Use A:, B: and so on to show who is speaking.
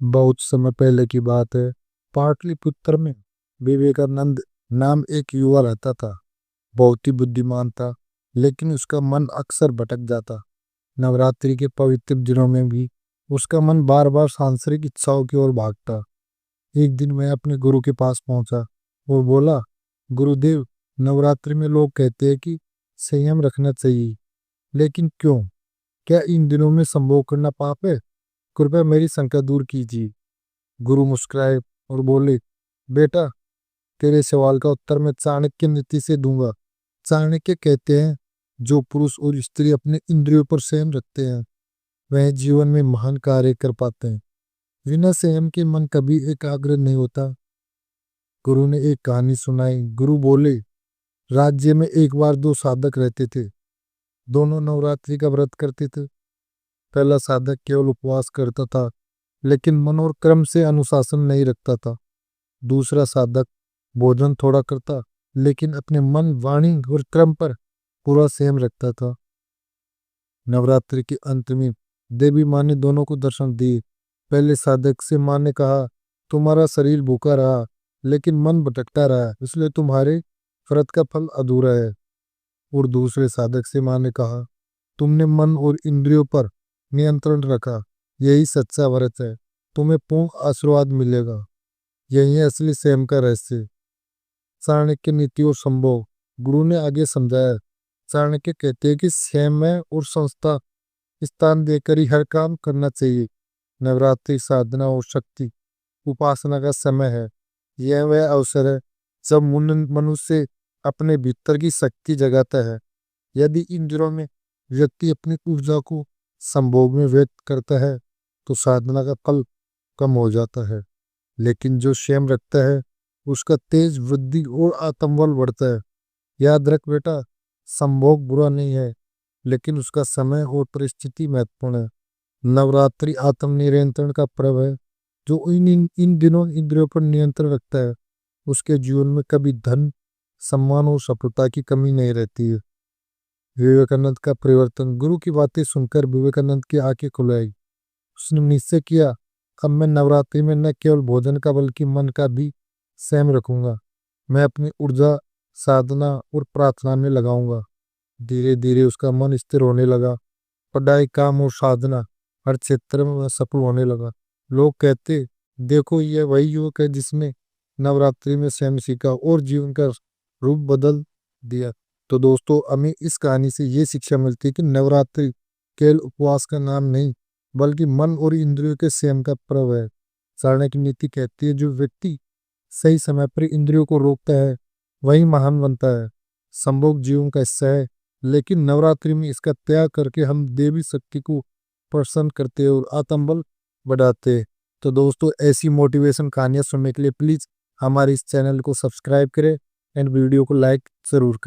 A: बहुत समय पहले की बात है। पाटलिपुत्र में विवेकानंद नाम एक युवा रहता था। बहुत ही बुद्धिमान था, लेकिन उसका मन अक्सर भटक जाता। नवरात्रि के पवित्र दिनों में भी उसका मन बार बार सांसारिक इच्छाओं की ओर भागता। एक दिन मैं अपने गुरु के पास पहुंचा। वो बोला, गुरुदेव, नवरात्रि में लोग कहते हैं कि संयम रखना चाहिए, लेकिन क्यों? क्या इन दिनों में संभोग करना पाप है? कृपया मेरी शंका दूर कीजिए। गुरु मुस्कुराए और बोले, बेटा, तेरे सवाल का उत्तर मैं चाणक्य नीति से दूंगा। चाणक्य कहते हैं, जो पुरुष और स्त्री अपने इंद्रियों पर संयम रखते हैं वह जीवन में महान कार्य कर पाते हैं। बिना संयम के मन कभी एकाग्र नहीं होता। गुरु ने एक कहानी सुनाई। गुरु बोले, राज्य में एक बार दो साधक रहते थे। दोनों नवरात्रि का व्रत करते थे। पहला साधक केवल उपवास करता था, लेकिन मन और क्रम से अनुशासन नहीं रखता था। दूसरा साधक भोजन थोड़ा करता, लेकिन अपने मन, वाणी और क्रम पर पूरा संयम रखता था। नवरात्रि के अंत में देवी माँ ने दोनों को दर्शन दिए। पहले साधक से माँ ने कहा, तुम्हारा शरीर भूखा रहा, लेकिन मन भटकता रहा, इसलिए तुम्हारे व्रत का फल अधूरा है। और दूसरे साधक से माँ ने कहा, तुमने मन और इंद्रियों पर नियंत्रण रखा, यही सच्चा व्रत है, तुम्हें पूर्ण आशीर्वाद मिलेगा। यही है असली संयम का रहस्य। चाणक्य नीति और संभोग। गुरु ने आगे समझाया, चाणक्य कहते हैं कि संयम और संस्था स्थान देकर ही हर काम करना चाहिए। नवरात्रि साधना और शक्ति उपासना का समय है। यह वह अवसर है जब मनुष्य अपने भीतर की शक्ति जगाता है। यदि इन दिनों में व्यक्ति अपनी ऊर्जा को संभोग में व्यक्त करता है तो साधना का फल कम हो जाता है, लेकिन जो संयम रखता है उसका तेज वृद्धि और आत्मबल बढ़ता है। याद रख बेटा, संभोग बुरा नहीं है, लेकिन उसका समय और परिस्थिति महत्वपूर्ण है। नवरात्रि आत्म नियंत्रण का पर्व है। जो इन दिनों इंद्रियों पर नियंत्रण रखता है उसके जीवन में कभी धन, सम्मान और सफलता की कमी नहीं रहती है। विवेकानंद का परिवर्तन। गुरु की बातें सुनकर विवेकानंद की आंखें खुल आई। उसने निश्चय किया, अब मैं नवरात्रि में न केवल भोजन का बल्कि मन का भी संयम रखूंगा। मैं अपनी ऊर्जा साधना और प्रार्थना में लगाऊंगा। धीरे धीरे उसका मन स्थिर होने लगा। पढ़ाई, काम और साधना हर क्षेत्र में वह सफल होने लगा। लोग कहते, देखो, ये वही युवक है जिसने नवरात्रि में संयम सीखा और जीवन का रूप बदल दिया। तो दोस्तों, हमें इस कहानी से ये शिक्षा मिलती है कि नवरात्रि केवल उपवास का नाम नहीं, बल्कि मन और इंद्रियों के संयम का पर्व है। चाणक्य नीति कहती है, जो व्यक्ति सही समय पर इंद्रियों को रोकता है वही महान बनता है। संभोग जीवन का हिस्सा है, लेकिन नवरात्रि में इसका त्याग करके हम देवी शक्ति को प्रसन्न करते हैं और आत्मबल बढ़ाते हैं। तो दोस्तों, ऐसी मोटिवेशन कहानियां सुनने के लिए प्लीज हमारे इस चैनल को सब्सक्राइब करें एंड वीडियो को लाइक जरूर करें।